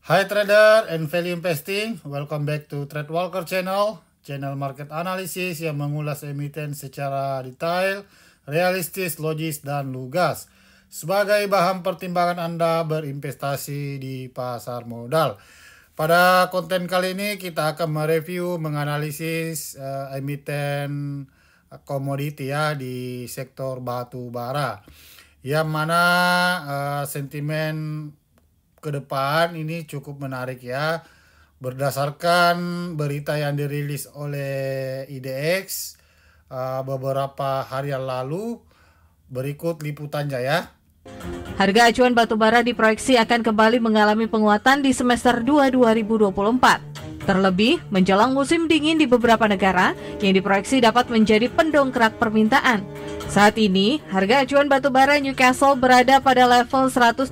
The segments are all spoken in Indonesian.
Hi trader and value investing, welcome back to Trade Walker channel, channel market analysis yang mengulas emiten secara detail, realistis, logis, dan lugas sebagai bahan pertimbangan Anda berinvestasi di pasar modal. Pada konten kali ini kita akan mereview, menganalisis emiten komoditi ya di sektor batu bara, yang mana sentimen ke depan ini cukup menarik ya, berdasarkan berita yang dirilis oleh IDX beberapa hari yang lalu. Berikut liputannya ya. Harga acuan batubara diproyeksi akan kembali mengalami penguatan di semester 2 2024. Terlebih, menjelang musim dingin di beberapa negara yang diproyeksi dapat menjadi pendongkrak permintaan. Saat ini, harga acuan batubara Newcastle berada pada level 135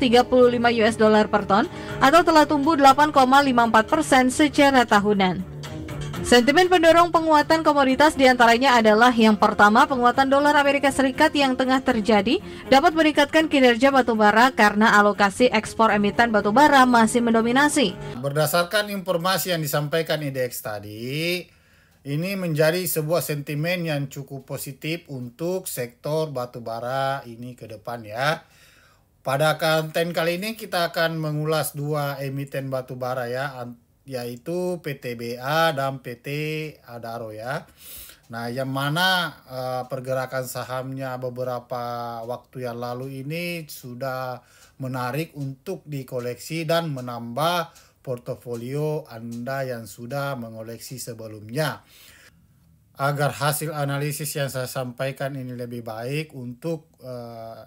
US dollar per ton atau telah tumbuh 8,54% secara tahunan. Sentimen pendorong penguatan komoditas diantaranya adalah yang pertama, penguatan dolar Amerika Serikat yang tengah terjadi dapat meningkatkan kinerja batubara karena alokasi ekspor emiten batubara masih mendominasi. Berdasarkan informasi yang disampaikan IDX tadi, ini menjadi sebuah sentimen yang cukup positif untuk sektor batubara ini ke depan ya. Pada konten kali ini kita akan mengulas dua emiten batubara ya, yaitu PTBA dan PT Adaro ya. Nah, yang mana pergerakan sahamnya beberapa waktu yang lalu ini sudah menarik untuk dikoleksi dan menambah portofolio Anda yang sudah mengoleksi sebelumnya. Agar hasil analisis yang saya sampaikan ini lebih baik untuk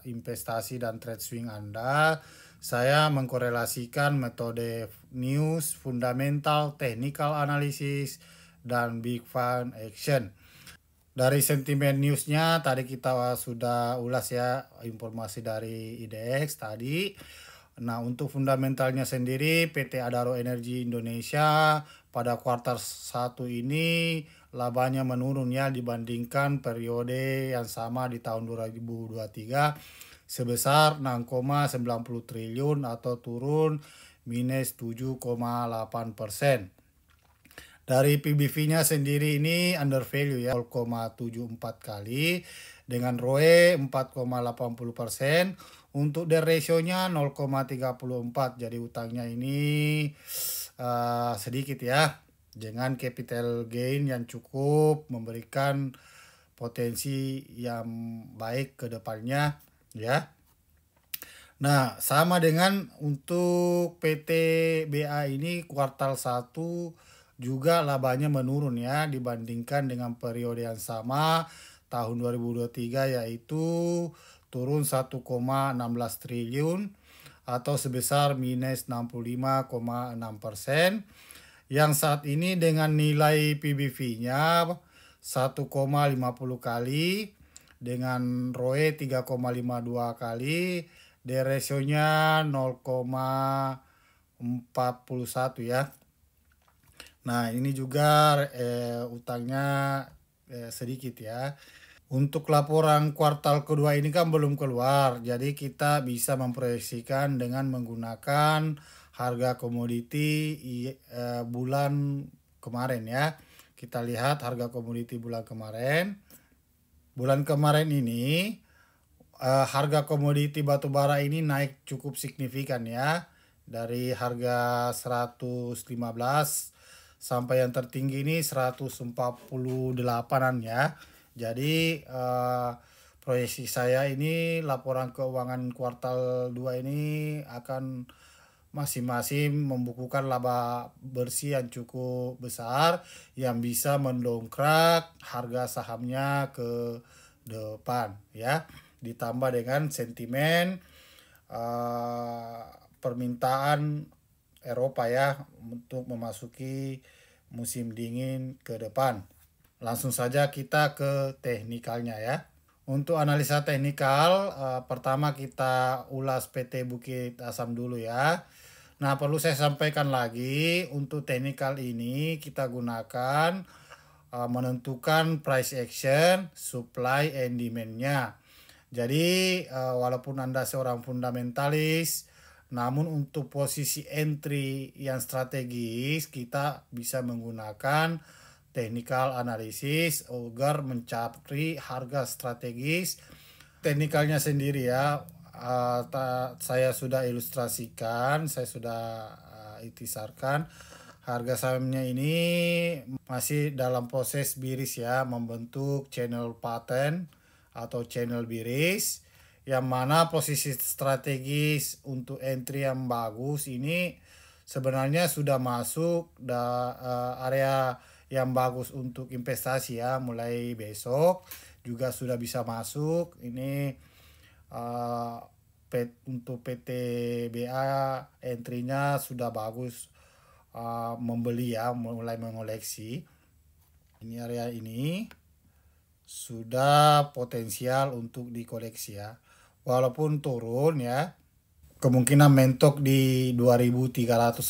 investasi dan trade swing Anda, saya mengkorelasikan metode news, fundamental, technical analysis, dan big fund action. Dari sentimen newsnya tadi kita sudah ulas ya, informasi dari IDX tadi. Nah, untuk fundamentalnya sendiri, PT Adaro Energi Indonesia pada kuartal 1 ini labanya menurun ya dibandingkan periode yang sama di tahun 2023 sebesar 6,90 triliun atau turun minus 7,8%. Dari PBV-nya sendiri ini under value ya, 0,74 kali dengan ROE 4,80%. Untuk debt ratio-nya 0,34. Jadi utangnya ini sedikit ya, dengan capital gain yang cukup memberikan potensi yang baik ke depannya ya. Nah, sama dengan untuk PT BA ini kuartal 1 juga labanya menurun ya dibandingkan dengan periode yang sama tahun 2023, yaitu turun 1,16 triliun atau sebesar minus 65,6%. Yang saat ini dengan nilai PBV-nya 1,50 kali dengan ROE 3,52 kali, D ratio-nya 0,41 ya. Nah, ini juga utangnya sedikit ya. Untuk laporan kuartal kedua ini kan belum keluar, jadi kita bisa memproyeksikan dengan menggunakan harga komoditi bulan kemarin ya. Kita lihat harga komoditi bulan kemarin. Bulan kemarin ini harga komoditi batubara ini naik cukup signifikan ya. Dari harga 115 sampai yang tertinggi ini 148-an ya. Jadi proyeksi saya ini laporan keuangan kuartal 2 ini akan masing-masing membukukan laba bersih yang cukup besar yang bisa mendongkrak harga sahamnya ke depan ya. Ditambah dengan sentimen permintaan Eropa ya untuk memasuki musim dingin ke depan. Langsung saja kita ke teknikalnya ya. Untuk analisa teknikal, pertama kita ulas PT Bukit Asam dulu ya. Nah, perlu saya sampaikan lagi, untuk teknikal ini kita gunakan menentukan price action, supply and demand-nya. Jadi walaupun Anda seorang fundamentalis, Namun untuk posisi entry yang strategis kita bisa menggunakan technical analysis agar mencari harga strategis. Teknikalnya sendiri ya, saya sudah ilustrasikan, saya sudah ikhtisarkan. Harga sahamnya ini masih dalam proses bearish ya, membentuk channel pattern atau channel bearish, yang mana posisi strategis untuk entry yang bagus ini sebenarnya sudah masuk area yang bagus untuk investasi ya. Mulai besok juga sudah bisa masuk ini. Untuk PTBA entry-nya sudah bagus, membeli ya, mulai mengoleksi. Ini area ini sudah potensial untuk dikoleksi ya. Walaupun turun ya, kemungkinan mentok di 2390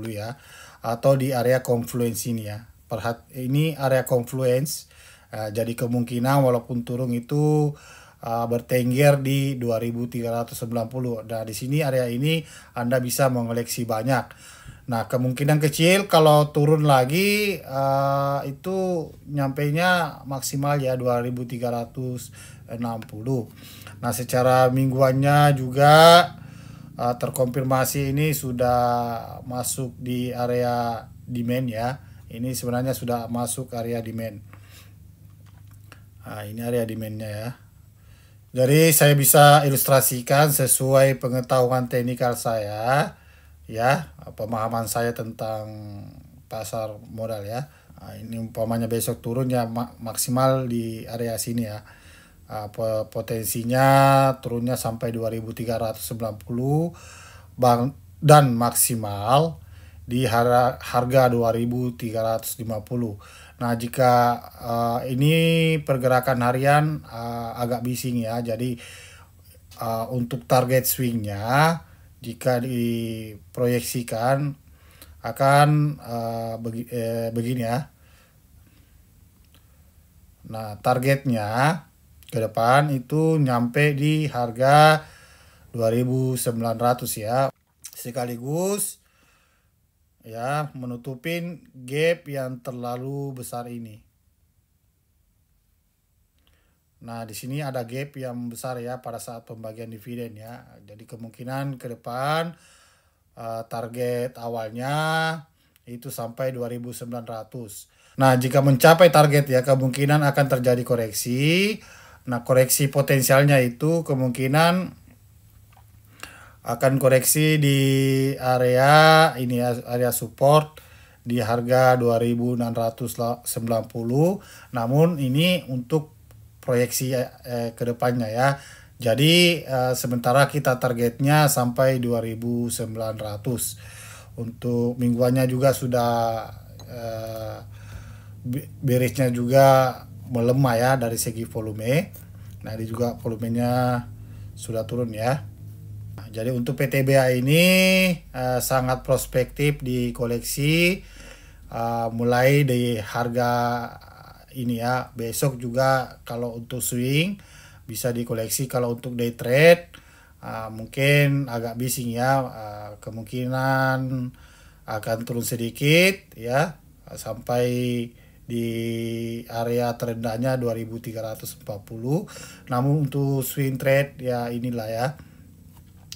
ya, atau di area confluence ini ya. Ini area confluence, jadi kemungkinan walaupun turun itu bertengger di 2390. Nah, di sini area ini Anda bisa mengoleksi banyak. Nah, kemungkinan kecil kalau turun lagi itu nyampainya maksimal ya 2360. Nah, secara mingguannya juga terkonfirmasi ini sudah masuk di area demand ya. Ini sebenarnya sudah masuk area demand. Nah, ini area demandnya ya. Jadi saya bisa ilustrasikan sesuai pengetahuan teknikal saya ya, pemahaman saya tentang pasar modal ya. Nah, ini umpamanya besok turun ya maksimal di area sini ya. Potensinya turunnya sampai 2390 dan maksimal di harga 2350. Nah, jika ini pergerakan harian agak bising ya. Jadi untuk target swingnya jika diproyeksikan akan begini ya. Nah, targetnya ke depan itu nyampe di harga 2900 ya. Sekaligus ya menutupin gap yang terlalu besar ini. Nah, di sini ada gap yang besar ya pada saat pembagian dividen ya. Jadi kemungkinan ke depan target awalnya itu sampai 2900. Nah, jika mencapai target ya kemungkinan akan terjadi koreksi. Nah, koreksi potensialnya itu kemungkinan akan koreksi di area ini ya, area support di harga 2690. Namun ini untuk proyeksi ke depannya ya. Jadi sementara kita targetnya sampai 2900. Untuk mingguannya juga sudah bearish-nya juga melemah ya dari segi volume. Nah, ini juga volumenya sudah turun ya. Nah, jadi untuk PTBA ini sangat prospektif di koleksi mulai dari harga ini ya. Besok juga kalau untuk swing bisa dikoleksi. Kalau untuk day trade mungkin agak bising ya, kemungkinan akan turun sedikit ya sampai di area terendahnya 2340. Namun untuk swing trade ya inilah ya.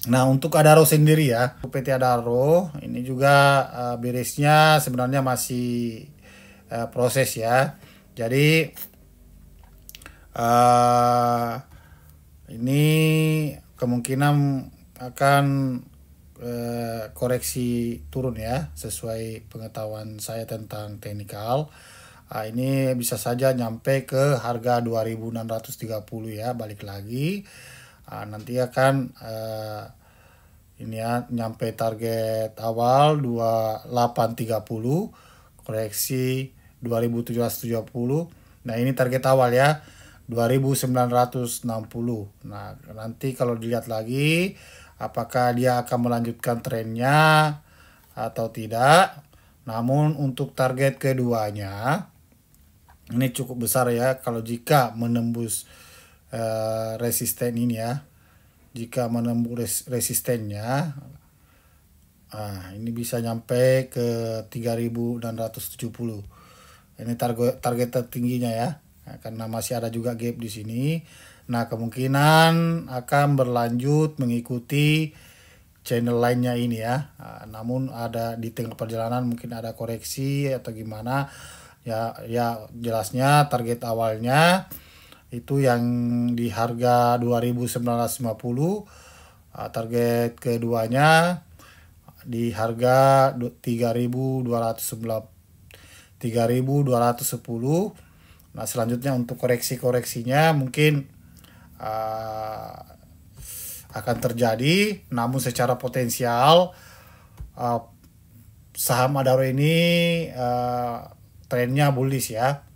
Nah, untuk Adaro sendiri ya, PT Adaro ini juga bearish-nya sebenarnya masih proses ya. Jadi ini kemungkinan akan koreksi turun ya, sesuai pengetahuan saya tentang teknikal. Ini bisa saja nyampe ke harga 2630 ya, balik lagi. Nanti akan ini ya nyampe target awal 2830, koreksi 2770. Nah, ini target awal ya 2960. Nah, nanti kalau dilihat lagi apakah dia akan melanjutkan trennya atau tidak. Namun untuk target keduanya ini cukup besar ya, kalau jika menembus resisten ini ya. Jika menembus resistennya Nah, ini bisa nyampe ke 3.670. Ini target tertingginya ya. Nah, karena masih ada juga gap di sini. Nah, kemungkinan akan berlanjut mengikuti channel lainnya ini ya. Nah, namun ada di tengah perjalanan mungkin ada koreksi atau gimana. Ya jelasnya target awalnya itu yang di harga 2.950. Target keduanya di harga 3.210. Nah, selanjutnya untuk koreksinya mungkin akan terjadi, namun secara potensial saham Adaro ini trennya bullish ya.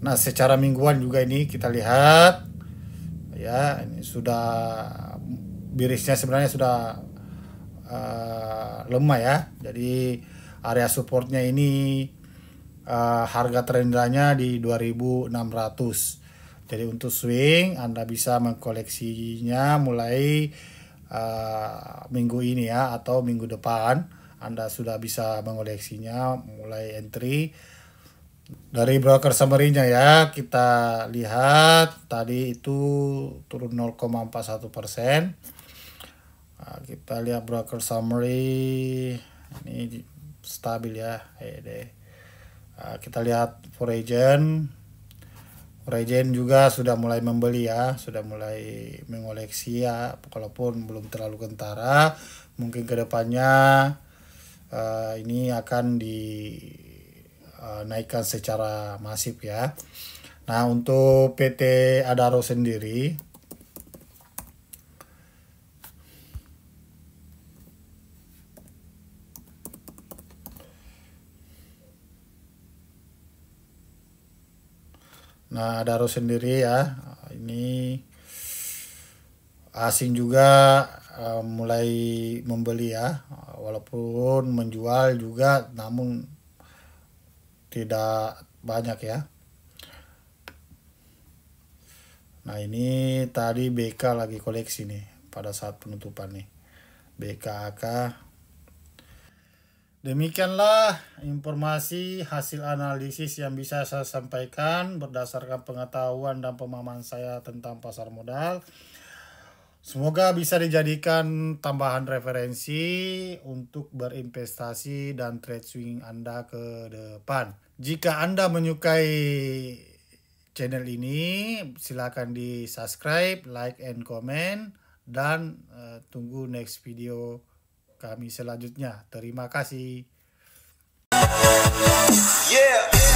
Nah, secara mingguan juga ini kita lihat ya, ini sudah birisnya sebenarnya sudah lemah ya. Jadi area supportnya ini harga terendahnya di 2.600. Jadi untuk swing Anda bisa mengkoleksinya mulai minggu ini ya, atau minggu depan Anda sudah bisa mengoleksinya mulai entry. Dari broker summary-nya ya, kita lihat tadi itu turun 0,41%. Nah, kita lihat broker summary ini stabil ya. Kita lihat Foreign juga sudah mulai membeli ya, sudah mulai mengoleksi ya, walaupun belum terlalu kentara. Mungkin kedepannya ini akan dinaikkan secara masif ya. Nah, untuk PT Adaro sendiri, nah Adaro sendiri ya, ini asing juga mulai membeli ya, walaupun menjual juga namun tidak banyak ya. Nah, ini tadi BK lagi koleksi nih pada saat penutupan nih, BKAK. Demikianlah informasi hasil analisis yang bisa saya sampaikan berdasarkan pengetahuan dan pemahaman saya tentang pasar modal. Semoga bisa dijadikan tambahan referensi untuk berinvestasi dan trade swing Anda ke depan. Jika Anda menyukai channel ini, silakan di subscribe, like, and comment, dan tunggu next video kami selanjutnya. Terima kasih. Yeah.